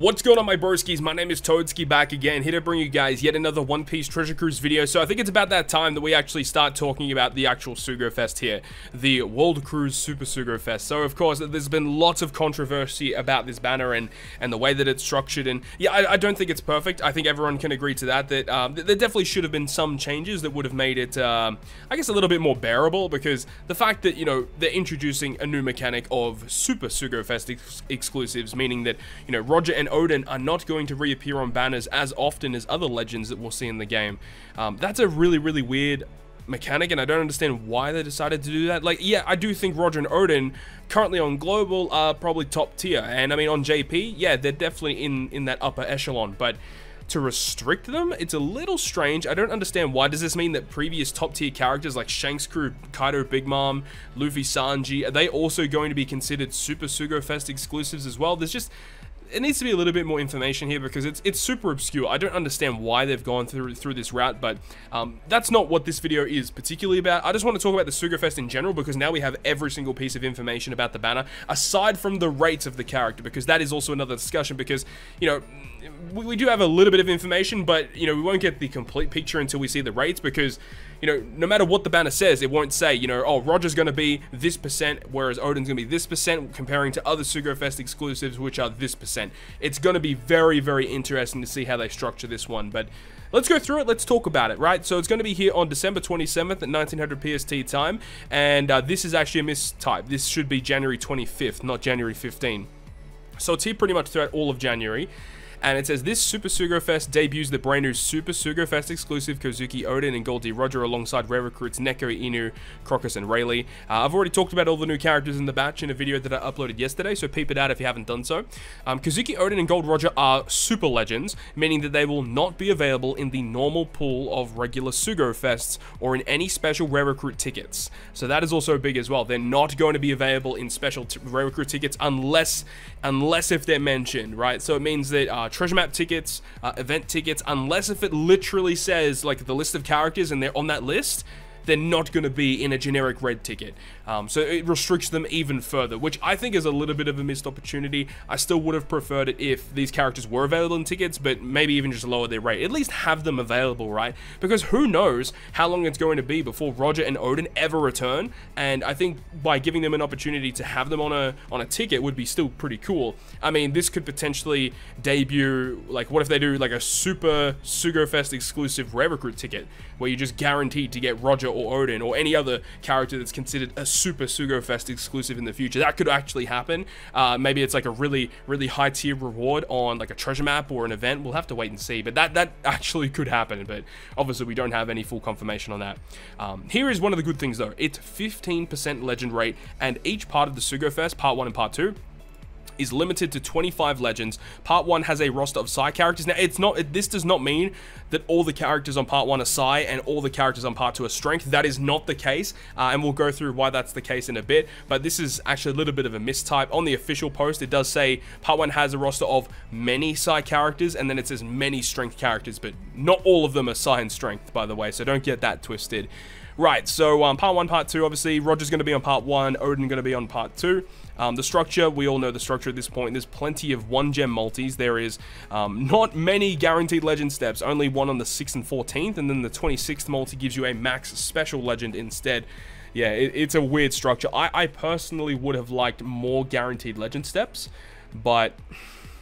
What's going on, my broskies? My name is Toadski, back again, here to bring you guys yet another One Piece Treasure Cruise video. So I think it's about that time that we actually start talking about the actual Sugo Fest here, the World Cruise Super Sugo Fest. So of course, there's been lots of controversy about this banner and the way that it's structured, and yeah, I don't think it's perfect. I think everyone can agree to that, there definitely should have been some changes that would have made it, I guess, a little bit more bearable, because the fact that, you know, they're introducing a new mechanic of Super Sugo Fest exclusives, meaning that, you know, Roger and Oden are not going to reappear on banners as often as other legends that we'll see in the game. That's a really weird mechanic, and I don't understand why they decided to do that. Like, yeah, I do think Roger and Oden currently on Global are probably top tier, and I mean on JP, yeah, they're definitely in that upper echelon, but to restrict them, it's a little strange. I don't understand why. Does this mean that previous top tier characters like Shanks crew, Kaido, Big Mom, Luffy, Sanji, are they also going to be considered Super Sugo Fest exclusives as well? It needs to be a little bit more information here, because it's super obscure. I don't understand why they've gone through this route, but that's not what this video is particularly about. I just want to talk about the Sugo Fest in general, because now we have every single piece of information about the banner, aside from the rates of the character, because that is also another discussion, because, you know, we do have a little bit of information, but, you know, we won't get the complete picture until we see the rates, because, you know, no matter what the banner says, it won't say, you know, oh, Roger's going to be this %, whereas Oden's going to be this %, comparing to other Sugo Fest exclusives, which are this %. It's going to be very interesting to see how they structure this one, but let's go through it. Let's talk about it, right? So it's going to be here on December 27th at 1900 PST time, and this is actually a mistype. This should be January 25th, not January 15th. So it's here pretty much throughout all of January. And it says, this Super Sugo Fest debuts the brand new Super Sugo Fest exclusive Kozuki Oden and Goldie Roger alongside rare recruits Neko, Inu, Crocus, and Rayleigh. I've already talked about all the new characters in the batch in a video that I uploaded yesterday, so peep it out if you haven't done so. Kozuki Oden and Gold Roger are super legends, meaning that they will not be available in the normal pool of regular Sugo Fests or in any special rare recruit tickets. So that is also big as well. They're not going to be available in special rare recruit tickets unless if they're mentioned, right? So it means that treasure map tickets, event tickets, unless if it literally says like the list of characters and they're on that list, they're not going to be in a generic red ticket. So it restricts them even further, which I think is a little bit of a missed opportunity. I still would have preferred it if these characters were available in tickets, but maybe even just lower their rate. At least have them available, right? Because who knows how long it's going to be before Roger and Oden ever return, and I think by giving them an opportunity to have them on a ticket would be still pretty cool. I mean, this could potentially debut, like, what if they do like a Super Sugo Fest exclusive rare recruit ticket, where you're just guaranteed to get Roger or Oden or any other character that's considered a Super Sugo Fest exclusive in the future. That could actually happen. Maybe it's like a really high tier reward on like a treasure map or an event. We'll have to wait and see, but that actually could happen, but obviously we don't have any full confirmation on that. Here is one of the good things though. It's 15% legend rate, and each part of the Sugo Fest, part 1 and part 2, is limited to 25 legends. Part 1 has a roster of Psy characters. Now, this does not mean that all the characters on part 1 are Psy and all the characters on part 2 are Strength. That is not the case, and we'll go through why that's the case in a bit, but this is actually a little bit of a mistype. On the official post, it does say part 1 has a roster of many Psy characters, and then it says many Strength characters, but not all of them are Psy and Strength, by the way, so don't get that twisted. Right, so part 1, part 2, obviously, Roger's going to be on part 1, Oden going to be on part 2. The structure, we all know the structure at this point. There's plenty of 1-gem multis. There is not many guaranteed legend steps, only one on the 6th and 14th, and then the 26th multi gives you a max special legend instead. Yeah, it's a weird structure. I personally would have liked more guaranteed legend steps, but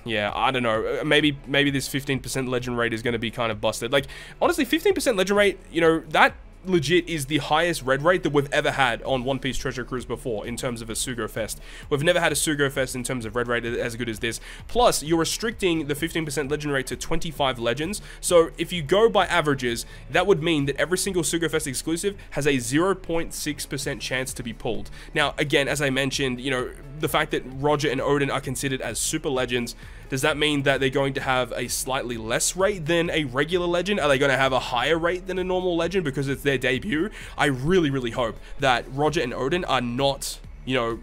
yeah, I don't know. Maybe this 15% legend rate is going to be kind of busted. Like, honestly, 15% legend rate, you know, that legit is the highest red rate that we've ever had on One Piece Treasure Cruise before in terms of a Sugo Fest. We've never had a Sugo Fest in terms of red rate as good as this. Plus, you're restricting the 15% legend rate to 25 legends. So if you go by averages, that would mean that every single Sugo Fest exclusive has a 0.6% chance to be pulled. Now, again, as I mentioned, you know, the fact that Roger and Oden are considered as super legends, does that mean that they're going to have a slightly less rate than a regular legend? Are they going to have a higher rate than a normal legend because it's their debut? I really hope that Roger and Oden are not, you know,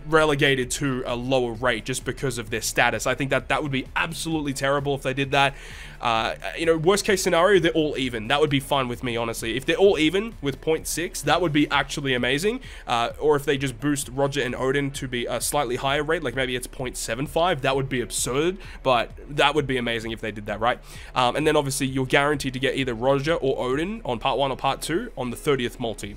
relegated to a lower rate just because of their status. I think that would be absolutely terrible if they did that. You know, worst case scenario, they're all even. That would be fine with me, honestly. If they're all even with 0.6, that would be actually amazing. Or if they just boost Roger and Odin to be a slightly higher rate, like maybe it's 0.75, that would be absurd, but that would be amazing if they did that, right? And then obviously you're guaranteed to get either Roger or Odin on part 1 or part 2 on the 30th multi.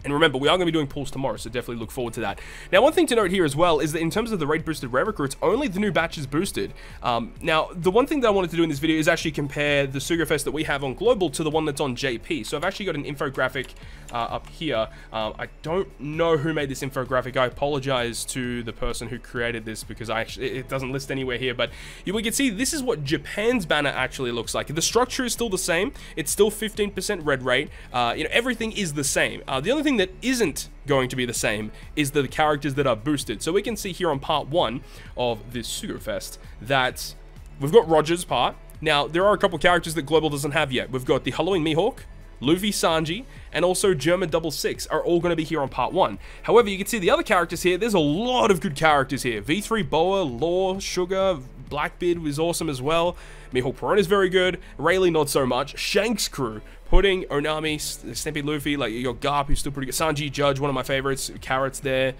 And remember, we are going to be doing pulls tomorrow, so definitely look forward to that. Now, one thing to note here as well is that in terms of the rate boosted rare recruits, only the new batch is boosted. Now, the one thing that I wanted to do in this video is actually compare the Sugofest that we have on Global to the one that's on JP. So I've actually got an infographic up here. I don't know who made this infographic. I apologize to the person who created this because it doesn't list anywhere here. But we can see this is what Japan's banner actually looks like. The structure is still the same. It's still 15% red rate. You know, everything is the same. The only thing that isn't going to be the same is the characters that are boosted. So we can see here on part 1 of this Sugofest that we've got Roger's part. Now, there are a couple characters that Global doesn't have yet. We've got the Halloween Mihawk, Luffy Sanji, and also German 66 are all going to be here on part 1. However, you can see the other characters here. There's a lot of good characters here. V3 Boa, Law, Sugar, Blackbeard was awesome as well. Mihawk Perron is very good. Rayleigh not so much. Shanks crew, Pudding, Onami, Snippy Luffy, like you got Garp who's still pretty good. Sanji Judge, one of my favorites. Carrot's there.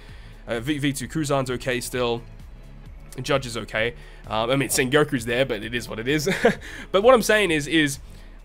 V2 Kuzan's okay still. Judge is okay. I mean, Sengoku's there, but it is what it is. But what I'm saying is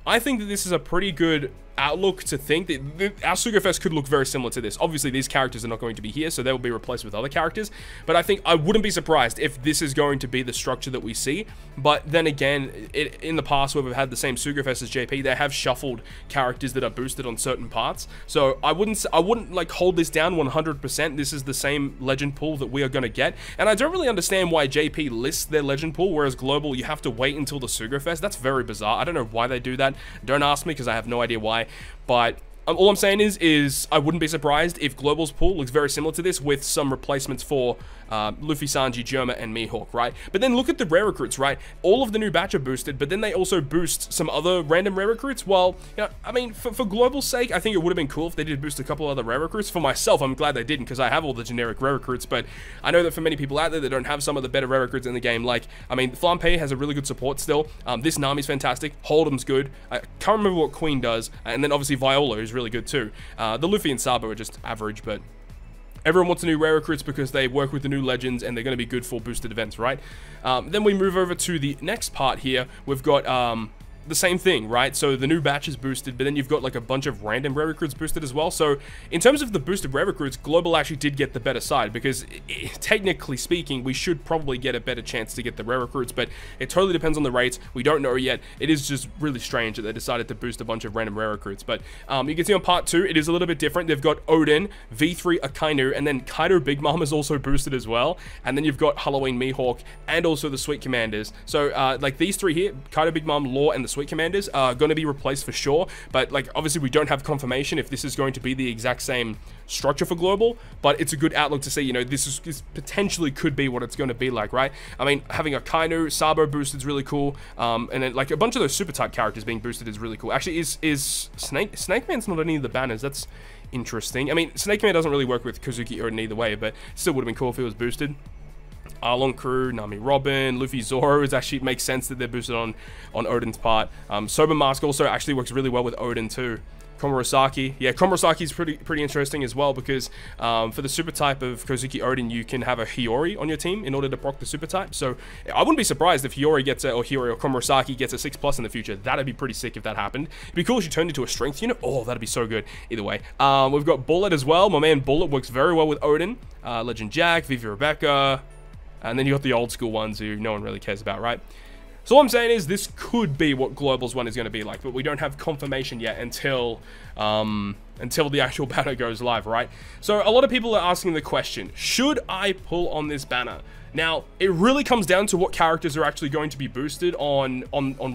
I think that this is a pretty good outlook to think that our Sugofest could look very similar to this. Obviously, these characters are not going to be here, so they will be replaced with other characters. But I think I wouldn't be surprised if this is going to be the structure that we see. But then again, in the past where we've had the same Sugofest as JP, they have shuffled characters that are boosted on certain parts. So I wouldn't like hold this down 100%. This is the same legend pool that we are going to get. And I don't really understand why JP lists their legend pool, whereas Global, you have to wait until the Sugofest. That's very bizarre. I don't know why they do that. Don't ask me because I have no idea why. But all I'm saying is I wouldn't be surprised if Global's pool looks very similar to this with some replacements for Luffy, Sanji, Germa, and Mihawk, right? But then look at the rare recruits, right? All of the new batch are boosted, but then they also boost some other random rare recruits. Well, you know, I mean, for Global's sake, I think it would have been cool if they did boost a couple other rare recruits. For myself, I'm glad they didn't because I have all the generic rare recruits, but I know that for many people out there that don't have some of the better rare recruits in the game, like, I mean, Flampe has a really good support still. This Nami's fantastic. Hold'em's good. I can't remember what Queen does, and then obviously Viola is really good too. The Luffy and Sabo are just average, but everyone wants the new rare recruits because they work with the new legends and they're going to be good for boosted events, right? Then we move over to the next part here. We've got the same thing, right? So the new batch is boosted, but then you've got like a bunch of random rare recruits boosted as well. So in terms of the boosted rare recruits, Global actually did get the better side because technically speaking, we should probably get a better chance to get the rare recruits, but it totally depends on the rates. We don't know yet. It is just really strange that they decided to boost a bunch of random rare recruits. But you can see on part 2, it is a little bit different. They've got Odin, V3 Akainu, and then Kaido Big Mom is also boosted as well. And then you've got Halloween Mihawk and also the Sweet Commanders. So like these three here, Kaido Big Mom, Law, and the Sweet Commanders are going to be replaced for sure, but like obviously we don't have confirmation if this is going to be the exact same structure for Global, but it's a good outlook to see, you know, this potentially could be what it's going to be like, right? I mean, having a Kainu, Sabo boosted is really cool, and then like a bunch of those super type characters being boosted is really cool. Actually, is Snake Man's not any of the banners? That's interesting. I mean, Snake Man doesn't really work with Kozuki or in either way, but still would have been cool if it was boosted. Arlong Crew, Nami Robin, Luffy Zoro is actually, it makes sense that they're boosted on Odin's part. Sober Mask also actually works really well with Odin too. Komurasaki, yeah, Komurasaki is pretty interesting as well because for the super type of Kozuki Odin, you can have a Hiyori on your team in order to proc the super type. So I wouldn't be surprised if Hiyori gets or Komurasaki gets a 6+ in the future. That'd be pretty sick if that happened. It'd be cool if she turned into a strength unit. Oh, that'd be so good. Either way, we've got Bullet as well. My man Bullet works very well with Odin. Legend Jack, Vivi Rebecca. And then you got the old school ones who no one really cares about, right? So what I'm saying is this could be what Global's one is going to be like, but we don't have confirmation yet until the actual banner goes live, right? So a lot of people are asking the question, should I pull on this banner? Now, it really comes down to what characters are actually going to be boosted on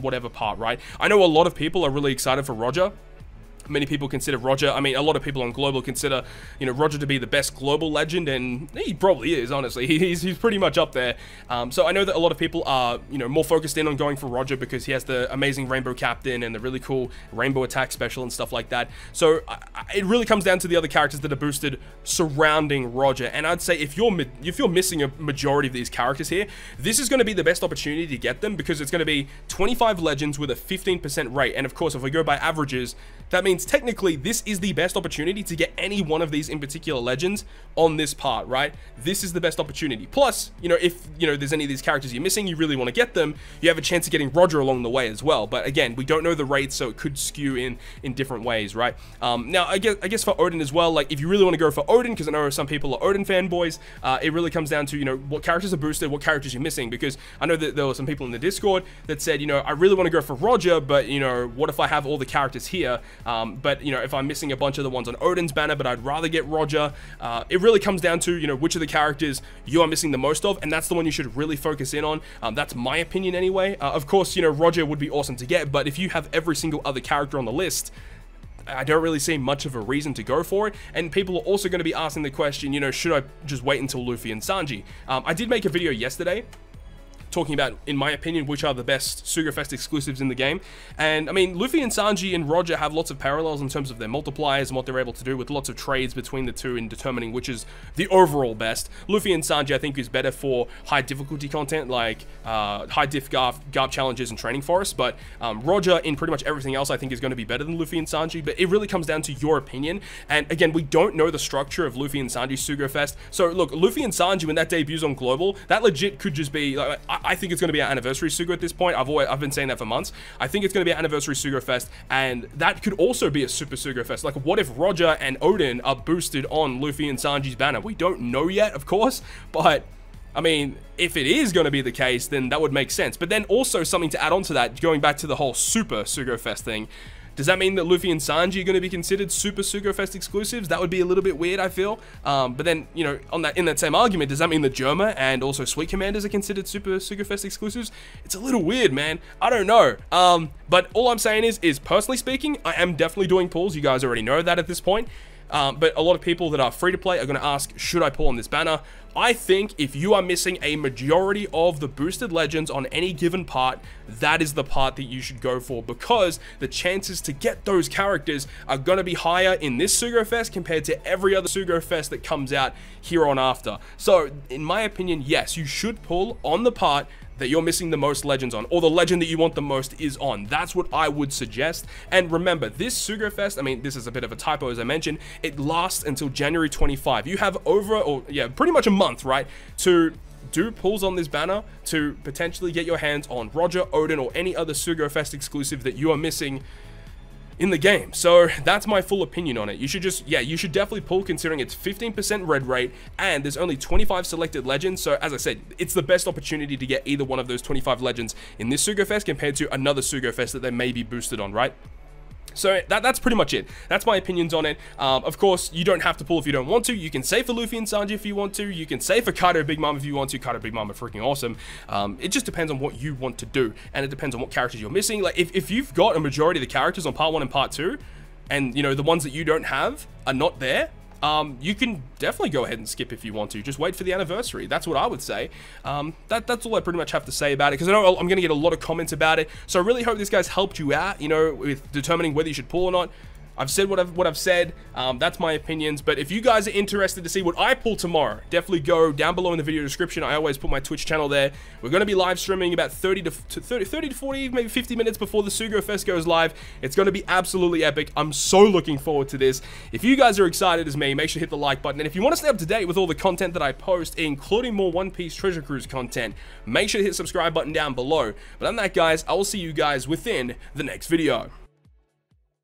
whatever part, right? I know a lot of people are really excited for Roger. Many people consider Roger, I mean, a lot of people on Global consider, you know, Roger to be the best global legend, and he probably is, honestly. He's pretty much up there. So I know that a lot of people are, you know, more focused in on going for Roger because he has the amazing Rainbow Captain and the really cool Rainbow Attack Special and stuff like that. So it really comes down to the other characters that are boosted surrounding Roger, and I'd say if you're missing a majority of these characters here, this is going to be the best opportunity to get them, because it's going to be 25 legends with a 15% rate, and of course, if we go by averages, that means technically this is the best opportunity to get any one of these in particular legends on this part, right? This is the best opportunity. Plus, you know, if, you know, there's any of these characters you're missing, you really want to get them, you have a chance of getting Roger along the way as well. But again, we don't know the rates, so it could skew in different ways, right? Now, I guess for Odin as well, like if you really want to go for Odin, because I know some people are Odin fanboys, it really comes down to, you know, what characters are boosted, what characters you're missing, because I know that there were some people in the Discord that said, you know, I really want to go for Roger, but, you know, what if I have all the characters here? But, you know, if I'm missing a bunch of the ones on Odin's banner, but I'd rather get Roger, it really comes down to, you know, which of the characters you are missing the most of, and that's the one you should really focus in on. That's my opinion anyway. Of course, you know, Roger would be awesome to get, but if you have every single other character on the list, I don't really see much of a reason to go for it. And people are also going to be asking the question, you know, should I just wait until Luffy and Sanji? I did make a video yesterday talking about, in my opinion, which are the best Sugafest exclusives in the game. And I mean, Luffy and Sanji and Roger have lots of parallels in terms of their multipliers and what they're able to do, with lots of trades between the two in determining which is the overall best. Luffy and Sanji, I think, is better for high difficulty content like high diff Garp challenges and training forests, but Roger in pretty much everything else I think is going to be better than Luffy and Sanji. But it really comes down to your opinion, and again, we don't know the structure of Luffy and Sanji's Sugafest. So look, Luffy and Sanji, when that debuts on Global, that legit could just be like, I think it's going to be our anniversary Sugo at this point. I've been saying that for months. I think it's going to be our anniversary Sugo Fest, and that could also be a super Sugo Fest. Like, what if Roger and Odin are boosted on Luffy and Sanji's banner? We don't know yet, of course, but I mean, if it is going to be the case, then that would make sense. But then also something to add on to that, going back to the whole super Sugo Fest thing, does that mean that Luffy and Sanji are going to be considered super Sugafest exclusives? That would be a little bit weird, I feel. But then, you know, in that same argument, does that mean that Germa and also Sweet Commanders are considered super Sugafest exclusives? It's a little weird, man. I don't know. But all I'm saying is personally speaking, I am definitely doing pulls. You guys already know that at this point. But a lot of people that are free to play are going to ask, should I pull on this banner? I think if you are missing a majority of the boosted legends on any given part, that is the part that you should go for, because the chances to get those characters are going to be higher in this Sugafest compared to every other Sugafest that comes out here on after. So, in my opinion, yes, you should pull on the part that you're missing the most legends on, or the legend that you want the most is on. That's what I would suggest. And remember, this Sugafest, I mean, this is a bit of a typo as I mentioned, it lasts until January 25. You have pretty much a month, right, to do pulls on this banner to potentially get your hands on Roger, Odin, or any other Sugafest exclusive that you are missing in the game. So that's my full opinion on it. You should just, yeah, you should definitely pull, considering it's 15% red rate and there's only 25 selected legends. So as I said, it's the best opportunity to get either one of those 25 legends in this Sugafest compared to another Sugafest that they may be boosted on, right? So that's pretty much it. That's my opinions on it. Of course, you don't have to pull if you don't want to. You can save for Luffy and Sanji if you want to. You can save for Kaido Big Mom if you want to. Kaido Big Mom are freaking awesome. It just depends on what you want to do, and it depends on what characters you're missing. Like, if you've got a majority of the characters on part 1 and part 2, and, you know, the ones that you don't have are not there, you can definitely go ahead and skip if you want to. Just wait for the anniversary. That's what I would say. That's all I pretty much have to say about it, because I know I'm going to get a lot of comments about it. So I really hope this guy's helped you out, you know, with determining whether you should pull or not. I've said what I've said. That's my opinions. But if you guys are interested to see what I pull tomorrow, definitely go down below in the video description. I always put my Twitch channel there. We're going to be live streaming about 30 to 40, maybe 50 minutes before the Sugafest goes live. It's going to be absolutely epic. I'm so looking forward to this. If you guys are excited as me, make sure to hit the like button. And if you want to stay up to date with all the content that I post, including more One Piece Treasure Cruise content, make sure to hit the subscribe button down below. But other than that, guys, I will see you guys within the next video.